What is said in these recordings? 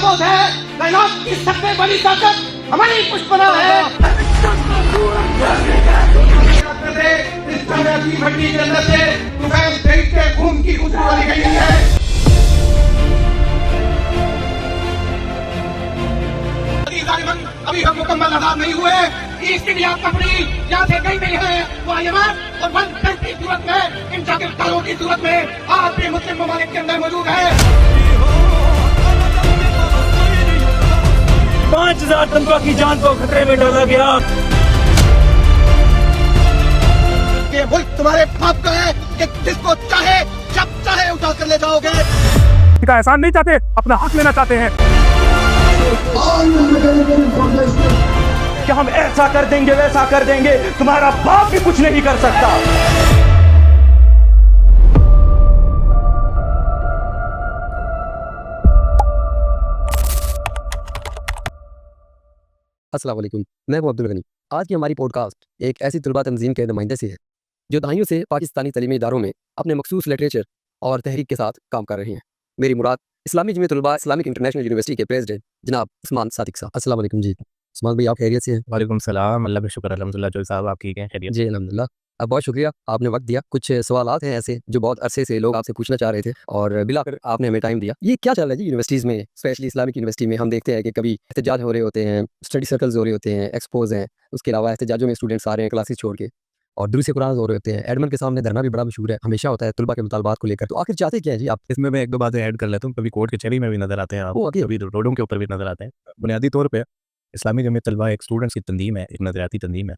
बोध है, कायनात की सबसे बड़ी ताकत हमारी पुष्पना है। इस तरह की भट्टी के अंदर से तुम्हें देख के खून की खुशबू निकल गई है। अभी हम मुकम्मल आजाद नहीं हुए। ईस्ट इंडिया कंपनी यहाँ से गई नहीं है, वो IMF और वर्ल्ड बैंक की सूरत में, इन जागीरदारों की सूरत में आज भी मुस्लिम ममालिक के अंदर मौजूद है। 5000 तनख्वाह की जान को खतरे में डाला गया। ये मुल्क तुम्हारे बाप का है कि जिसको चाहे जब चाहे उठा कर ले जाओगे। का एहसान नहीं चाहते, अपना हक लेना चाहते हैं। कि हम ऐसा कर देंगे वैसा कर देंगे, तुम्हारा बाप भी कुछ नहीं कर सकता। अस्सलाम वालेकुम, मैं हूं अब्दुल गनी। आज की हमारी पॉडकास्ट एक ऐसी तलबा तंजीम के नुमाइंदे से है जो दहाइयों से पाकिस्तानी तलीमी इदारों में अपने मखसूस लिटरेचर और तहरीक के साथ काम कर रहे हैं। मेरी मुराद इस्लामी जमीयत तलबा इस्लामिक इंटरनेशनल यूनिवर्सिटी के प्रेसिडेंट जनाब उस्मान सादिक साहब। अस्सलाम वालेकुम जी। उस्मान भाई, आप खैरियत से हैं? वालेकुम सलाम, अल्लाह का शुक्र अल्हम्दुलिल्लाह। जो साहब आप ठीक हैं? खैरियत? जी अल्हम्दुलिल्लाह। बहुत शुक्रिया, आपने वक्त दिया। कुछ सवालात हैं ऐसे जो बहुत अरसे से लोग आपसे पूछना चाह रहे थे और बिलाकर आपने हमें टाइम दिया। ये क्या चल रहा है जी यूनिवर्सिटीज़ में, स्पेशली इस्लामिक यूनिवर्सिटी में? हम देखते हैं कि कभी एहतजाज हो रहे होते हैं, स्टडी सर्कल्स हो रहे होते हैं, एक्सपोज हैं, उसके अलावा एहतजाजों में स्टूडेंट्स आ रहे हैं क्लासेस छोड़ के, और दुरूस कुरान हो रहे होते हैं। एडमन के सामने धरना भी बड़ा मशहूर है, हमेशा होता है तलबा के मुतालबात को लेकर। तो आखिर चाहते क्या है जी आप? इसमें मैं एक दो बातें ऐड कर लेता हूँ। कभी कोर्ट कचहरी में भी नज़र आते हैं आप, ओके। कभी रोडों के ऊपर भी नज़र आते हैं। बुनियादी तौर पे इस्लामी जमीयत तलबा एक स्टूडेंट्स की तंजीम है, एक नज़रियाती तंजीम है,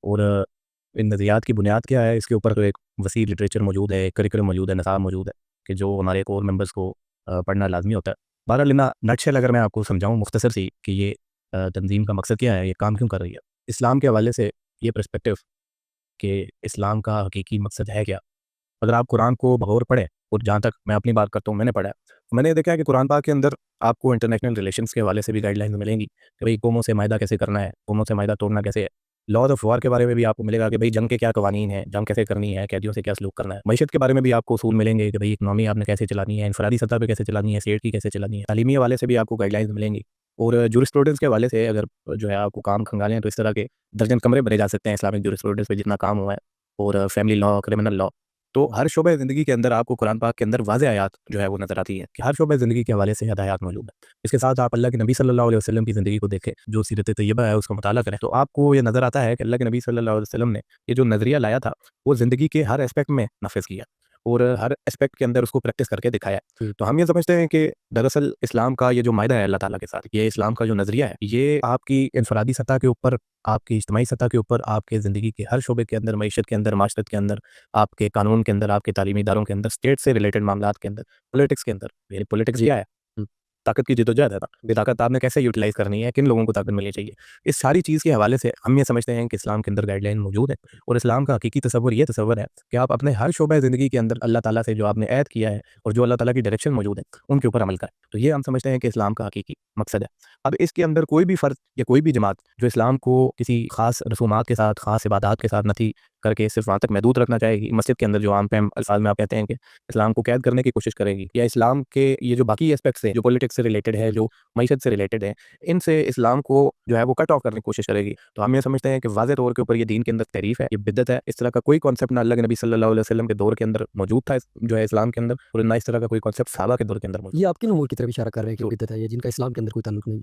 और इन नज़रियात की बुनियाद क्या है, इसके ऊपर तो एक वसी लिटरेचर मौजूद है, एक करिकुलम मौजूद है, निसाब मौजूद है कि जो हमारे कोर मेंबर्स को पढ़ना लाजमी होता है। बहरहाल इन नटशेल अगर मैं आपको समझाऊँ मुख्तसर सी कि ये तंजीम का मकसद क्या है, ये काम क्यों कर रही है, इस्लाम के हवाले से ये पर्सपेक्टिव कि इस्लाम का हकीकी मकसद है क्या। अगर आप कुरान को बगौर पढ़ें, और जहाँ तक मैं अपनी बात करता हूँ, मैंने पढ़ा है, तो मैंने देखा है कि कुरान पाक के अंदर आपको इंटरनेशनल रिलेशंस के हवाले से भी गाइडलाइंस मिलेंगी कि भाई कौमों से मायदा कैसे करना है, कौमों से मायदा तोड़ना कैसे है। लॉज ऑफ वार के बारे में भी आपको मिलेगा कि भाई जंग के क्या कवानीन है, जंग कैसे करनी है, कैदियों से क्या सलूक करना है। मईशत के बारे में भी आपको उसूल मिलेंगे कि भाई इकनॉमी आपने कैसे चलानी है, इनफरादी सतह पर कैसे चलानी है, स्टेट की कैसे चलानी है। तालीमी हवाले से भी आपको गाइडलाइंस मिलेंगी, और जूरिस्प्रूडेंस के हवाले से अगर जो है आपको काम खंगालें तो इस तरह के दर्जन कमरे भरे जा सकते हैं इस्लामिक जूरिस्प्रूडेंस पे जितना काम हुआ है, और फैमिली लॉ, क्रिमिनल लॉ। तो हर शोबे ज़िंदगी के अंदर आपको कुरान पाक के अंदर वाज़ेह आयात जो है वो नज़र आती है कि हर शोबे ज़िंदगी के हवाले से हदायत मौजूद है। इसके साथ आप अल्लाह के नबी सल्लल्लाहु अलैहि वसल्लम की ज़िंदगी को देखें, जो सीरत तैयबा है उसका मुताला करें, तो आपको ये नज़र आता है कि अल्लाह के नबी सल्लल्लाहु अलैहि वसल्लम ने ये जो नज़रिया लाया था वो ज़िंदगी के हर एस्पेक्ट में नफिज़ किया और हर एस्पेक्ट के अंदर उसको प्रैक्टिस करके दिखाया है। तो हम ये समझते हैं कि दरअसल इस्लाम का ये जो मायदा है अल्लाह ताला के साथ, ये इस्लाम का जो नज़रिया है, ये आपकी इनफरादी सतह के ऊपर, आपकी इज्तिमाई सतह के ऊपर, आपके ज़िंदगी के हर शोबे के अंदर, मईशत के अंदर, माशरत के अंदर, आपके कानून के अंदर, आपके तालीमी इदारों के अंदर, स्टेट से रिलेटेड मामलात के अंदर, पॉलिटिक्स के अंदर, यानी पॉलिटिक्स क्या है, ताकत की जद्दोजहद है ना, ये ताकत आपने कैसे यूटिलाइज़ करनी है, किन लोगों को ताकत मिलनी चाहिए। इस सारी चीज़ के हवाले से हम ये समझते हैं कि इस्लाम के अंदर गाइडलाइन मौजूद है, और इस्लाम का हकीकी तसव्वुर ये तसव्वुर है कि आप अपने हर शोबे ज़िंदगी के अंदर अल्लाह ताला से जो आपने ऐद किया है और जो अल्लाह ताला की डायरेक्शन मौजूद है उनके ऊपर अमल करें। तो ये हम समझते हैं कि इस्लाम का हकीकी मकसद है। अब इसके अंदर कोई भी फ़र्द या कोई भी जमात जो इस्लाम को किसी ख़ास रसूमात के साथ, ख़ास इबादात के साथ नथी करके सिर्फ वहाँ तक महदूद रखना चाहेगी, मस्जिद के अंदर जो आम फहम अल्फाज में आप कहते हैं कि इस्लाम को कैद करने की कोशिश करेगी, या इस्लाम के ये जो बाकी एस्पेक्ट्स हैं जो पॉलिटिक्स से रिलेटेड है, जो मईशत से रिलेटेड है, इनसे इस्लाम को जो है वो कट ऑफ करने की कोशिश करेगी, तो हम ये समझते हैं कि वाज़ेह तौर के ऊपर ये दीन के अंदर तहरीफ है, ये बिदअत है। इस तरह का कोई कॉन्सेप्ट ना अल्लाह के नबी सल्लल्लाहु अलैहि वसल्लम के दौर के अंदर मौजूद था जो है इस्लाम के अंदर, और ना इस तरह का कोई कॉन्सेप्ट सहाबा के दौर के अंदर मौजूद। ये आप किन उमूर की तरफ इशारा कर रहे हैं कि बिदअत है, ये जिनका इस्लाम के अंदर कोई ताल्लुक नहीं?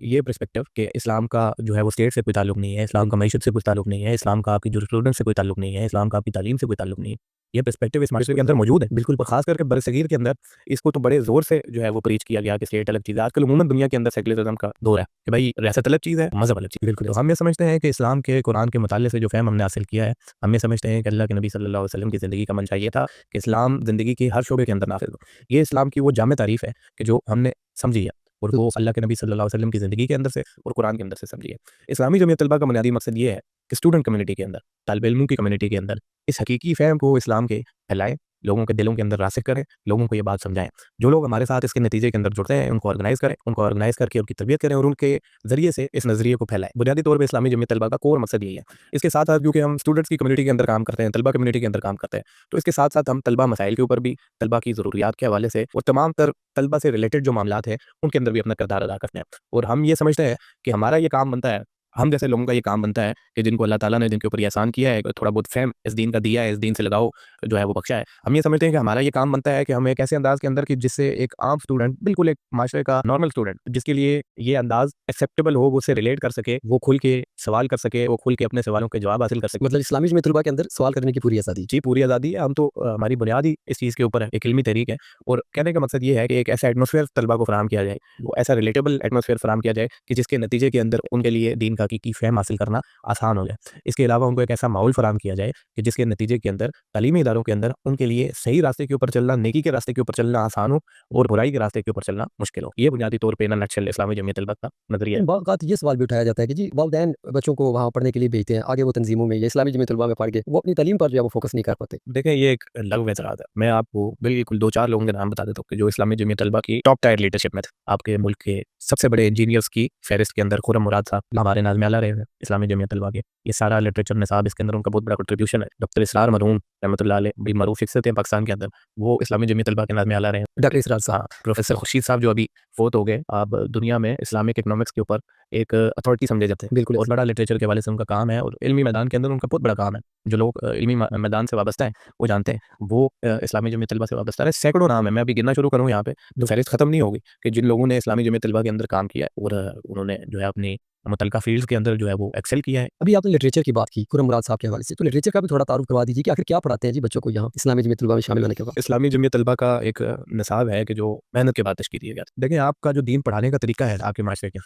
ये पर्सपेक्टिव कि इस्लाम का जो है वो स्टेट से कोई ताल्लुक नहीं है, इस्लाम का मईशत से कोई ताल्लुक नहीं है, इस्लाम का आपकी जूरिस्प्रूडेंस से कोई ताल्लुक नहीं है, इस्लाम का आपकी तालीम से कोई ताल्लुक नहीं है, ये पर्सपेक्टिव इस माशरे के अंदर मौजूद है। बिल्कुल, खास करके बरसगीर के अंदर इसको तो बड़े ज़ोर से जो है वो प्रीच किया गया कि स्टेट अलग चीज़ है। आजकल अमूमन दुनिया के अंदर सेकुलरिज्म का दौर है कि भाई रियासत अलग चीज़ है, मज़हब अलग चीज़। बिल्कुल, तो हम ये समझते हैं कि इस्लाम के कुरान के मुताले से जो फ़हम हमने हासिल किया है, हम ये समझते हैं कि अल्लाह के नबी सल्लल्लाहु अलैहि वसल्लम की ज़िंदगी का मंशा ये था कि इस्लाम ज़िंदगी के हर शोबे के अंदर नाफिज़ हो। ये इस्लाम की वो जामे तारीफ़ है कि जो हमने समझी है, और वो अल्लाह के नबी सल्लल्लाहु अलैहि वसल्लम की ज़िंदगी के अंदर से और कुरान के अंदर से समझी है। इस्लामी जमीयत तलबा का बुनियादी मकसद ये है कि स्टूडेंट कम्युनिटी के अंदर, तालिब इल्मों की कम्युनिटी के अंदर इस हकीकी फ़हम को इस्लाम के फैलाएँ, लोगों के दिलों के अंदर रासिख करें, लोगों को ये बात समझाएं। जो लोग हमारे साथ इसके नतीजे के अंदर जुड़ते हैं उनको ऑर्गेनाइज करें, उनको ऑर्गेनाइज करके उनकी तरबियत करें और उनके ज़रिए से इस नज़रिए को फैलाएं। बुनियादी तौर पर इस्लामी जमीयत तलबा का कोर मकसद यही है। इसके साथ साथ क्योंकि हम स्टूडेंट्स की कम्युनिटी के अंदर काम करते हैं, तलबा कम्युनिटी के अंदर काम करते हैं, तो इसके साथ साथ हम तलबा मसाइल के ऊपर भी, तलबा की ज़रूरियात के हवाले से और तमाम तर तलबा से रिलेटेड जो मामलात हैं उनके अंदर भी अपना किरदार अदा करते हैं। और हम ये समझते हैं कि हमारा ये काम बनता है, हम जैसे लोगों का ये काम बनता है कि जिनको अल्लाह ताला ने जिनके ऊपर ये एहसान किया है, थोड़ा बहुत फ़हम इस दीन का दिया है, इस दीन से लगाओ जो है वो बख्शा है, हम ये समझते हैं कि हमारा ये काम बनता है कि हम एक ऐसे अंदाज़ के अंदर कि जिससे एक आम स्टूडेंट, बिल्कुल एक माशरे का नॉर्मल स्टूडेंट, जिसके लिए ये अंदाज़ एक्सेप्टेबल हो, वो उससे रिलेट कर सके, वो खुल के सवाल कर सके, वो खुल के अपने सवालों के जवाब हासिल कर सके। मतलब इस्लामी जमीयत तलबा के अंदर सवाल करने की पूरी आज़ादी। जी, पूरी आज़ादी है। हम तो हमारी बुनियाद ही इस चीज़ के ऊपर है, एक इल्मी तहरीक है। और कहने का मकसद ये है कि एक ऐसा एटमॉस्फेयर तलबा को फराहम किया जाए, वो ऐसा रिलेटेबल एटमॉस्फेयर फराहम किया जाए कि जिसके नतीजे के अंदर उनके लिए दीन का हकीकी फ़हम हासिल करना आसान हो जाए। इसके अलावा उनको एक ऐसा माहौल फराहम किया जाए कि जिसके नतीजे के अंदर तालीमी इदारों के अंदर उनके लिए सही रास्ते के ऊपर चलना, नेकी के रास्ते के ऊपर चलना आसान हो और बुराई के रास्ते के ऊपर चलना मुश्किल हो। ये बुनियादी तौर पे इन अ नटशेल इस्लामी जमीयत तलबा का नज़रिया है। बहुत बात ये सवाल भी उठाया जाता है कि जी वालिदैन बच्चों को वहाँ पढ़ने के लिए भेजते हैं, आगे वो तंजीमों में या इस्लामी जमीयत तलबा में पढ़ के वो अपनी तालीम पर जो है वो फोकस नहीं कर पाते। देखें, ये एक लघु वज़रात है। मैं आपको बिल्कुल 2-4 लोगों के नाम बता देता हूँ कि जो इस्लामी जमीयत तलबा की टॉप टायर लीडरशिप में थे। आपके मुल्क के सबसे बड़े इंजीनियर्स की फ़हरिस्त के अंदर खुर्रम मुराद साहब हमारे नाज़िम आला रहे हैं इस्लामी जमीयत तलबा के। ये सारा लिटरेचर निसाब इसके अंदर उनका बहुत बड़ा कंट्रीब्यूशन है। डॉक्टर इसरार मरहूम रहमतुल्लाह अलैह, बड़ी मरूफ शख्सियत है पाकिस्तान के अंदर, वो इस्लामी जमीयत तलबा के नाज़िम आला रहे हैं। डॉक्टर इसरार साहब, हाँ, प्रोफेसर खुर्शीद साहब जो अभी फ़ौत हो गए, आप दुनिया में इस्लामिक इकनॉमिक्स के ऊपर एक अथॉरिटी समझे जाते हैं। बिल्कुल बहुत बड़ा लिटरेचर के हवाले से उनका काम है और इल्मी मैदान के अंदर उनका बहुत बड़ा काम है। जो लोग इल्मी मैदान से वाबस्ता हैं वो जानते हैं, वो इस्लामी जमीयत तलबा से वाबस्ता है। सैकड़ों नाम है, मैं अभी गिनना शुरू करूँ यहाँ पे तो फहरिस्त ख़त्म नहीं होगी कि जिन लोगों ने इस्लामी जमीयत तलबा के अंदर काम किया है और उन्होंने जो है अपनी मुतल्लिका फ़ील्ड्स के अंदर जो है वो एक्सेल किया है। अभी आपने लिटरेचर की बात की खुर्रम मुराद साहब के हवाले से, तो लिटरेचर का भी थोड़ा तारुफ करवा दीजिए कि आखिर क्या पढ़ाते हैं जी बच्चों को यहाँ इस्लामी जमीयत तलबा में शामिल होने के बाद। इस्लामी जमीयत तलबा का एक निसाब है कि जो मेहनत के बाद तश्कील किया गया। देखिए, आपका जो दीन पढ़ाने का तरीका है आपके माशरे के,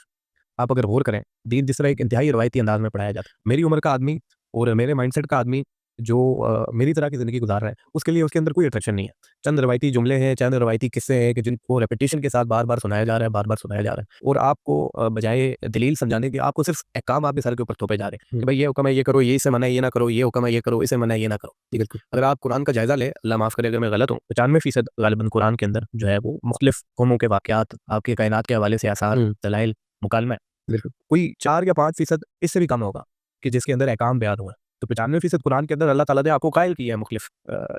आप अगर गौर करें, दीन जिस तरह एक इंतहाई रवायती अंदाज में पढ़ाया जाता है, मेरी उम्र का आदमी और मेरे माइंडसेट का आदमी जो मेरी तरह की ज़िंदगी गुजार रहा है, उसके लिए उसके अंदर कोई अट्रैक्शन नहीं है। चंद रवायती जुमले हैं, चंद रवायती किस्से हैं कि जिनको रेपिटेशन के साथ बार-बार सुनाया जा रहा है, बार-बार सुनाया जा रहा है और आपको बजाय दलील समझाने के आपको सिर्फ अहकाम आपके सर के ऊपर थोपे जा रहे हैं कि भाई ये हुक्म है ये करो, ये इसे मना है ये ना करो, ये हुक्म है ये करो, इसे मना है ये ना करो। जी बिल्कुल। अगर आप कुरान का जायज़ा लें, अल्लाह माफ़ करे अगर मैं गलत हूँ, 95% ग़ालिबन कुरान के अंदर जो है वो मुख्तलिफ़ कौमों के वाक़यात, आपके कायनात के हवाले से आसार, दलाइल, मुकालमा है। बिल्कुल। कोई 4 या 5% इससे भी कम होगा कि जिसके अंदर अहकाम बयान हुआ है। तो 95% कुरान के अंदर अल्लाह ताला ने आपको कायल किया है मुख्तलिफ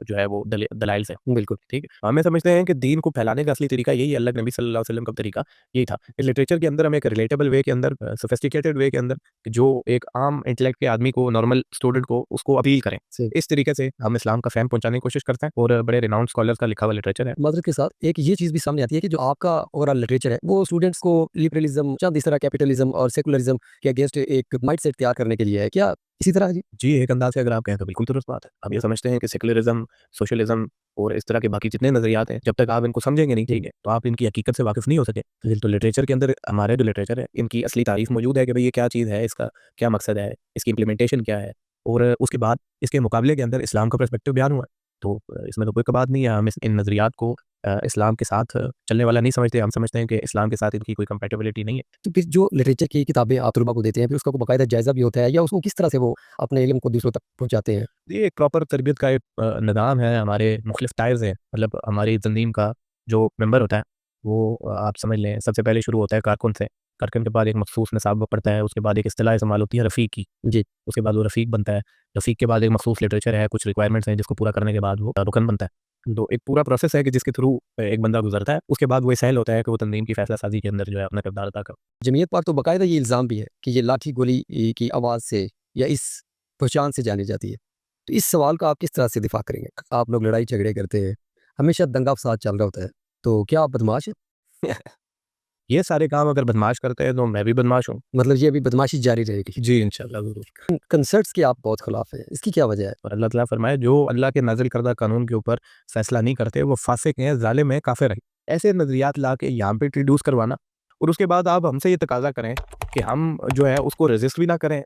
जो है वो दलाइल से। बिल्कुल। ठीक है, हमें समझते हैं कि दीन को फैलाने का असली तरीका यही है, अल्लाह के नबी सल्लल्लाहु अलैहि वसल्लम का तरीका यही था। इस लिटरेचर के अंदर हम एक रिलेटेबल वे के अंदर, सोफिस्टिकेटेड वे के अंदर जो एक आम इंटेलेक्ट के आदमी को, नॉर्मल स्टूडेंट को उसको अपील करें, इस तरीके से हम इस्लाम का फ़हम पहुंचाने की कोशिश करते हैं और बड़े रिनाउंड स्कॉलर्स का लिखा हुआ लिटरेचर है। माज़रत के साथ एक ये चीज़ भी सामने आती है कि जो आपका ओवरऑल लिटरेचर है वो स्टूडेंट्स को लिबरलिज्म, चंद इस तरह कैपिटलिज्म और सेकुलरिज्म के अगेंस्ट एक माइंडसेट तैयार करने के लिए है, क्या इसी तरह जी? जी, एक अंदाज़ से अगर आप कहें तो बिल्कुल दुरुस्त बात है। हम ये समझते हैं कि सेकुलरिज़्म, सोशलिज़्म और इस तरह के बाकी जितने नज़रियात हैं, जब तक आप इनको समझेंगे नहीं, ठीक है, तो आप इनकी हकीकत से वाकिफ़ नहीं हो सके। तो लिटरेचर के अंदर हमारे जो लिटरेचर है, इनकी असली तारीफ़ मौजूद है कि भाई ये क्या चीज़ है, इसका क्या मकसद है, इसकी इम्प्लीमेंटेशन क्या है और उसके बाद इसके मुकाबले के अंदर इस्लाम का पर्सपेक्टिव बयान हुआ है। तो इसमें तो कोई कबात नहीं है, हम इन नज़रियात को इस्लाम के साथ चलने वाला नहीं समझते। हम समझते हैं कि इस्लाम के साथ इनकी कोई कंपैटिबिलिटी नहीं है। तो फिर जो लिटरेचर की किताबें आप तलबा को देते हैं, फिर उसका कोई बाकायदा जायज़ा भी होता है या उसको किस तरह से वो अपने इल्म को दूसरों तक पहुँचाते हैं? ये एक प्रॉपर तरबियत का एक निज़ाम है, हमारे मुख्तलिफ टायर्स हैं, मतलब हमारी तंजीम का जो मेंबर होता है वो आप समझ लें सबसे पहले शुरू होता है कारकुन से। कारकुन के बाद एक मखसूस निसाब पढ़ता है, उसके बाद एक इस्तिलाह इस्तेमाल होती है रफ़ीक की। जी। उसके बाद वो रफ़ीक बनता है, रफ़ीक के बाद एक मखसूस लिटरेचर है, कुछ रिक्वायरमेंट्स हैं जिसको पूरा करने के बाद वो रुकन बनता है। तो एक पूरा प्रोसेस है कि जिसके थ्रू एक बंदा गुजरता है, उसके बाद वो सहल होता है कि वो तंजीम की फ़ैसला साज़ी के अंदर जो है अपना किरदार अदा करे। जमीयत पर तो बाकायदा ये इल्ज़ाम भी है कि ये लाठी गोली की आवाज़ से या इस पहचान से जानी जाती है। तो इस सवाल का आप किस तरह से दिफ़ा करेंगे? आप लोग लड़ाई झगड़े करते हैं, हमेशा दंगा फ़साद चल रहा होता है, तो क्या आप बदमाश हैं? ये सारे काम अगर बदमाश करते हैं तो मैं भी बदमाश हूँ। मतलब ये अभी बदमाशी जारी रहेगी। जी, इंशाअल्लाह ज़रूर। कंसर्ट्स के आप बहुत खिलाफ हैं, इसकी क्या वजह है? और अल्लाह ताला फरमाए जो अल्लाह के नाज़िल करदा कानून के ऊपर फ़ैसला नहीं करते वो फ़ासिक हैं, ज़ालिम हैं, काफ़िर हैं। ऐसे नज़रियात ला के यहाँ पे इंट्रोड्यूस करवाना और उसके बाद आप हमसे ये तकाज़ा करें कि हम जो है उसको रेज़िस्ट भी ना करें